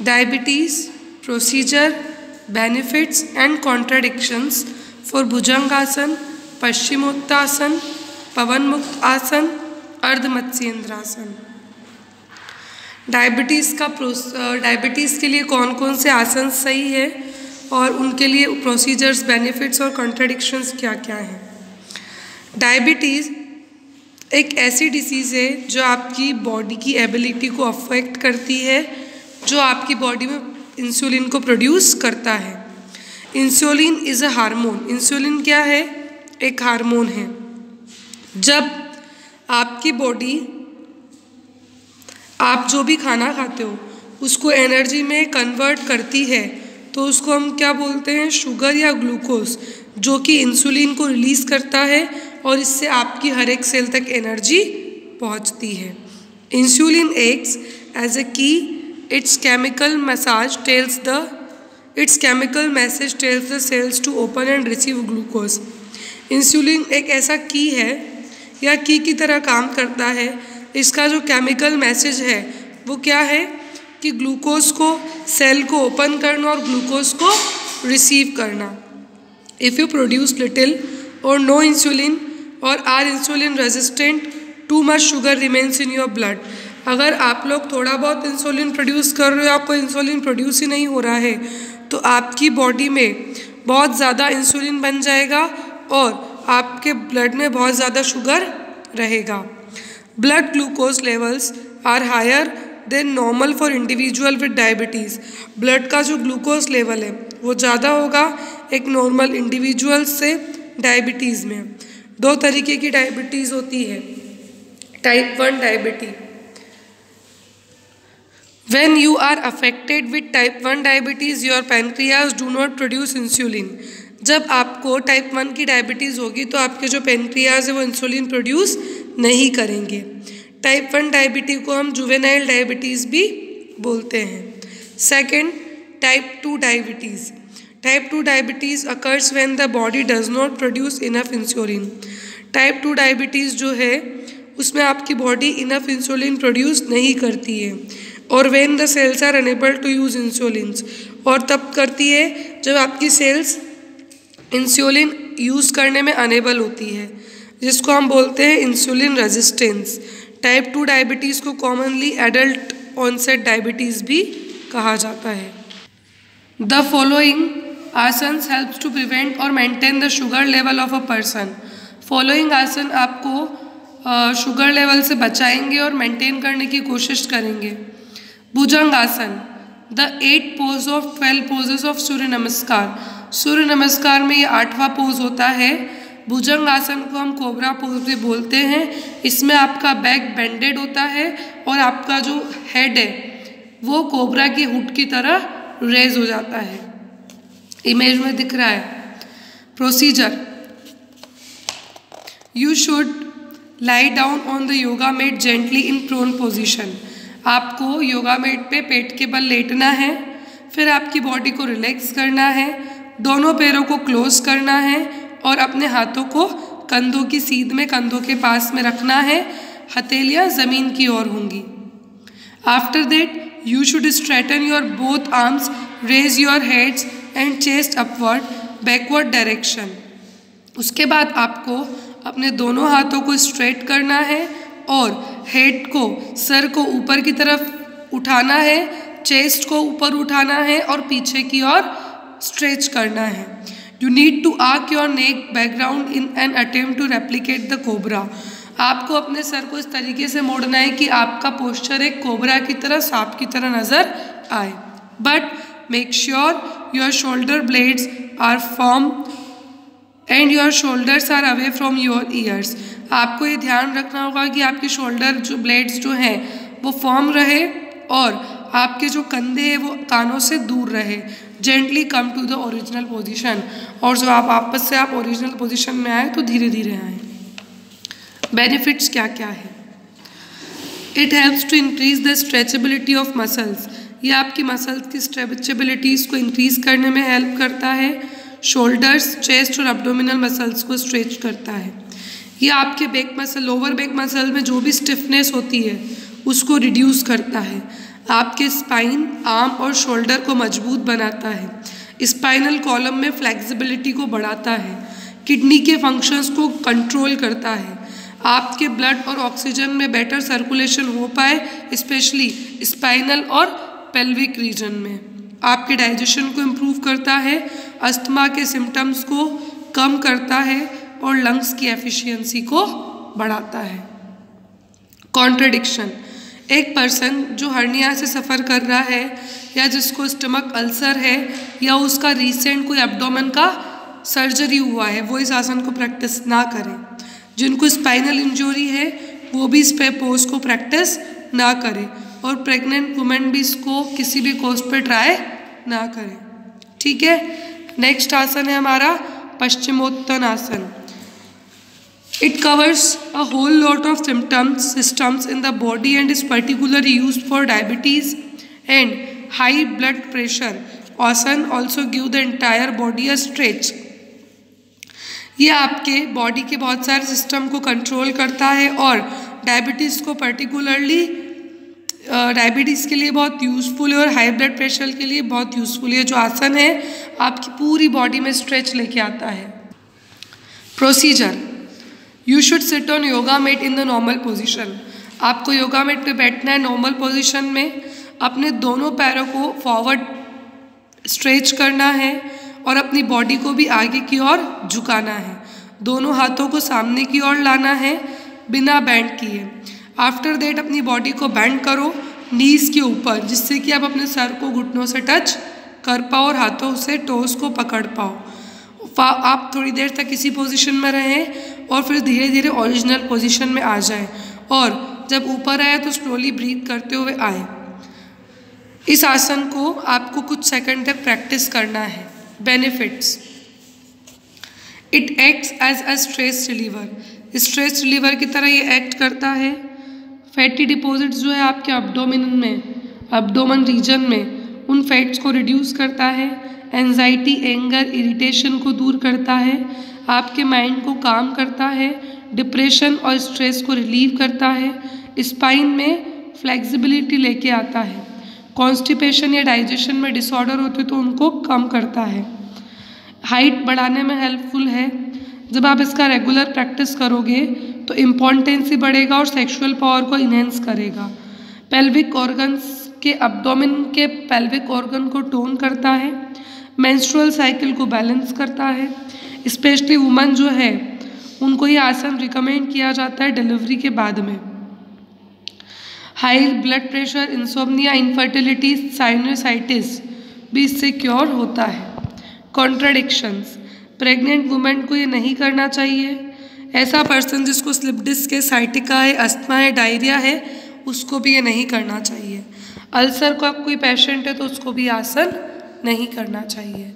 Diabetes, procedure, benefits and contradictions for Bhujangasana, Paschimottanasana, pawan mukta asana, अर्ध Matsyendrasana. Diabetes के लिए कौन कौन से आसन सही है और उनके लिए प्रोसीजर्स, बेनिफिट्स और कॉन्ट्राडिक्शंस क्या क्या हैं। डायबिटीज़ एक ऐसी डिसीज़ है जो आपकी बॉडी की एबिलिटी को अफेक्ट करती है, जो आपकी बॉडी में इंसुलिन को प्रोड्यूस करता है। Insulin is a hormone. Insulin क्या है? एक हार्मोन है। जब आपकी बॉडी, आप जो भी खाना खाते हो उसको एनर्जी में कन्वर्ट करती है तो उसको हम क्या बोलते हैं? शुगर या ग्लूकोज, जो कि इंसुलिन को रिलीज़ करता है और इससे आपकी हर एक सेल तक एनर्जी पहुंचती है। Insulin acts as a key, it's chemical message tells the cells to open and receive glucose. Insulin एक ऐसा की है या की तरह काम करता है। इसका जो केमिकल मैसेज है वो क्या है कि ग्लूकोज को, सेल को ओपन करना और ग्लूकोज को रिसीव करना। If you produce little or no insulin or are insulin resistant, too much sugar remains in your blood. अगर आप लोग थोड़ा बहुत इंसुलिन प्रोड्यूस कर रहे हो, आपको इंसुलिन प्रोड्यूस ही नहीं हो रहा है, तो आपकी बॉडी में बहुत ज़्यादा इंसुलिन बन जाएगा और आपके ब्लड में बहुत ज़्यादा शुगर रहेगा। Blood glucose levels are higher than normal for individual with diabetes. Blood का जो ग्लूकोज लेवल है वो ज़्यादा होगा एक नॉर्मल इंडिविजुअल से डायबिटीज़ में। दो तरीके की डायबिटीज़ होती है। Type 1 diabetes. When you are affected with type 1 diabetes, your pancreas do not produce insulin. जब आपको टाइप 1 की डायबिटीज़ होगी तो आपके जो पेनक्रियाज है वो इंसुलिन प्रोड्यूस नहीं करेंगे। टाइप 1 डायबिटीज़ को हम जुवेनाइल डायबिटीज़ भी बोलते हैं। Second, type 2 diabetes. Type 2 diabetes occurs when the body does not produce enough insulin. Type 2 diabetes जो है उसमें आपकी बॉडी इनफ इंसुलिन प्रोड्यूस नहीं करती है और when the cells are unable to use insulins, और तब करती है जब आपकी सेल्स इंसुलिन यूज़ करने में अनेबल होती है, जिसको हम बोलते हैं इंसुलिन रेजिस्टेंस। टाइप 2 डायबिटीज़ को कॉमनली एडल्ट ऑनसेट डायबिटीज़ भी कहा जाता है। The following asanas helps to prevent और maintain the sugar level of a person. Following आसन आपको शुगर लेवल से बचाएंगे और मेंटेन करने की कोशिश करेंगे। Bhujangasana, the 8 pose of 12 poses of Surya Namaskar. Surya नमस्कार में ये 8वां पोज होता है। भुजंगासन को हम कोबरा पोज भी बोलते हैं। इसमें आपका बैक बेंडेड होता है और आपका जो हेड है वो कोबरा की हुड की तरह रेज हो जाता है। इमेज में दिख रहा है। Procedure, you should lie down on the yoga mat gently in prone position. आपको योगा मैट पे पेट के बल लेटना है, फिर आपकी बॉडी को रिलैक्स करना है, दोनों पैरों को क्लोज करना है और अपने हाथों को कंधों की सीध में, कंधों के पास में रखना है। हथेलियाँ ज़मीन की ओर होंगी। After that you should straighten your both arms, raise your heads and chest upward backward direction. उसके बाद आपको अपने दोनों हाथों को स्ट्रेट करना है और हेड को, सर को ऊपर की तरफ उठाना है, चेस्ट को ऊपर उठाना है और पीछे की ओर स्ट्रेच करना है। You need to arch your neck background in an attempt to replicate the cobra. आपको अपने सर को इस तरीके से मोड़ना है कि आपका पोस्चर एक कोबरा की तरह, सांप की तरह नजर आए। But make sure your shoulder blades are firm and your shoulders are away from your ears. आपको ये ध्यान रखना होगा कि आपके शोल्डर जो ब्लेड्स जो हैं वो फर्म रहे और आपके जो कंधे हैं वो कानों से दूर रहे। Gently come to the original position, और जो आप वापस से आप ओरिजिनल पोजीशन में आए तो धीरे धीरे आए। बेनिफिट्स क्या क्या है? It helps to increase the stretchability of muscles. ये आपकी मसल्स की स्ट्रेचेबिलिटीज़ को इंक्रीज करने में हेल्प करता है। शोल्डर्स, चेस्ट और एब्डोमिनल मसल्स को स्ट्रेच करता है। ये आपके back muscle, lower back muscle में जो भी स्टिफनेस होती है उसको रिड्यूस करता है। आपके स्पाइन, आर्म और शोल्डर को मजबूत बनाता है। स्पाइनल कॉलम में फ्लेक्सिबिलिटी को बढ़ाता है। किडनी के फंक्शंस को कंट्रोल करता है। आपके ब्लड और ऑक्सीजन में बेटर सर्कुलेशन हो पाए, स्पेशली स्पाइनल और पेल्विक रीजन में। आपके डाइजेशन को इम्प्रूव करता है, अस्थमा के सिम्टम्स को कम करता है और लंग्स की एफिशिएंसी को बढ़ाता है। कॉन्ट्रडिक्शन: एक पर्सन जो हर्निया से सफ़र कर रहा है या जिसको स्टमक अल्सर है या उसका रिसेंट कोई एब्डोमेन का सर्जरी हुआ है, वो इस आसन को प्रैक्टिस ना करें। जिनको स्पाइनल इंजरी है वो भी इस पोज को प्रैक्टिस ना करें, और प्रेग्नेंट वुमेन भी इसको किसी भी कोस्ट पे ट्राई ना करें। ठीक है, नेक्स्ट आसन है हमारा Paschimottanasana. It covers a whole lot of systems in the body and is particularly used for diabetes and high blood pressure. Asan also give the entire body a stretch. ये आपके बॉडी के बहुत सारे सिस्टम को control करता है और diabetes को पर्टिकुलरली डायबिटीज़ के लिए बहुत यूज़फुल है और हाई ब्लड प्रेशर के लिए बहुत यूज़फुल है। जो आसन है आपकी पूरी बॉडी में स्ट्रेच लेके आता है। Procedure: you should sit on yoga mat in the normal position. आपको योगा मैट पे बैठना है नॉर्मल पोजीशन में। अपने दोनों पैरों को फॉरवर्ड स्ट्रेच करना है और अपनी बॉडी को भी आगे की ओर झुकाना है। दोनों हाथों को सामने की ओर लाना है बिना बेंड किए। आफ्टर दैट अपनी बॉडी को बेंड करो नीज के ऊपर, जिससे कि आप अपने सर को घुटनों से टच कर पाओ और हाथों से टोस को पकड़ पाओ। आप थोड़ी देर तक इसी पोजीशन में रहें और फिर धीरे धीरे ओरिजिनल पोजीशन में आ जाएं, और जब ऊपर आए तो स्लोली ब्रीथ करते हुए आए। इस आसन को आपको कुछ सेकंड तक प्रैक्टिस करना है। Benefits: it acts as a stress reliever. Stress reliever की तरह ये एक्ट करता है। फैटी डिपॉजिट्स जो है आपके एब्डोमेन रीजन में, उन फैट्स को रिड्यूस करता है। एंजाइटी, एंगर, इरिटेशन को दूर करता है। आपके माइंड को काम करता है। डिप्रेशन और स्ट्रेस को रिलीव करता है। स्पाइन में फ्लेक्सिबिलिटी लेके आता है। कॉन्स्टिपेशन या डाइजेशन में डिसऑर्डर होते तो उनको कम करता है। हाइट बढ़ाने में हेल्पफुल है। जब आप इसका रेगुलर प्रैक्टिस करोगे तो इम्पोर्टेंसी बढ़ेगा और सेक्सुअल पावर को इन्हेंस करेगा। पेल्विक ऑर्गन्स के एब्डोमेन के पेल्विक ऑर्गन को टोन करता है। मेंस्ट्रुअल साइकिल को बैलेंस करता है। स्पेशली वुमेन जो है उनको ये आसन रिकमेंड किया जाता है डिलीवरी के बाद में। High blood pressure, insomnia, infertility, sinusitis भी इससे क्योर होता है। कॉन्ट्राडिक्शंस: प्रेग्नेंट वुमेन को ये नहीं करना चाहिए। ऐसा पर्सन जिसको स्लिप डिस्क है, साइटिका है, अस्थमा है, डायरिया है, उसको भी ये नहीं करना चाहिए। अल्सर का कोई पेशेंट है तो उसको भी आसन नहीं करना चाहिए।